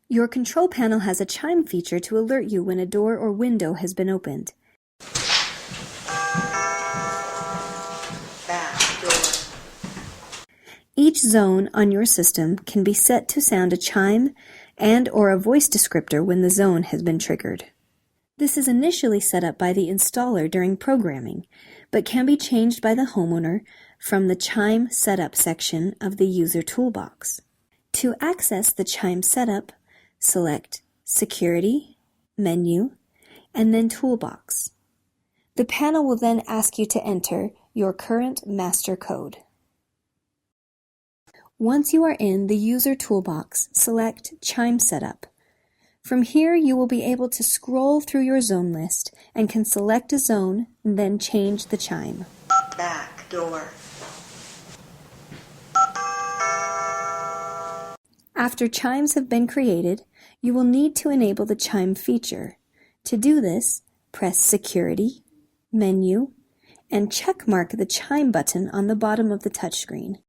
Your control panel has a chime feature to alert you when a door or window has been opened. Back door. Each zone on your system can be set to sound a chime and/or a voice descriptor when the zone has been triggered. This is initially set up by the installer during programming, but can be changed by the homeowner from the Chime Setup section of the User Toolbox. To access the Chime Setup, select Security, Menu, and then Toolbox. The panel will then ask you to enter your current master code. Once you are in the User Toolbox, select Chime Setup. From here, you will be able to scroll through your zone list and can select a zone and then change the chime. Back door. After chimes have been created, you will need to enable the chime feature. To do this, press Security, Menu, and checkmark the chime button on the bottom of the touchscreen.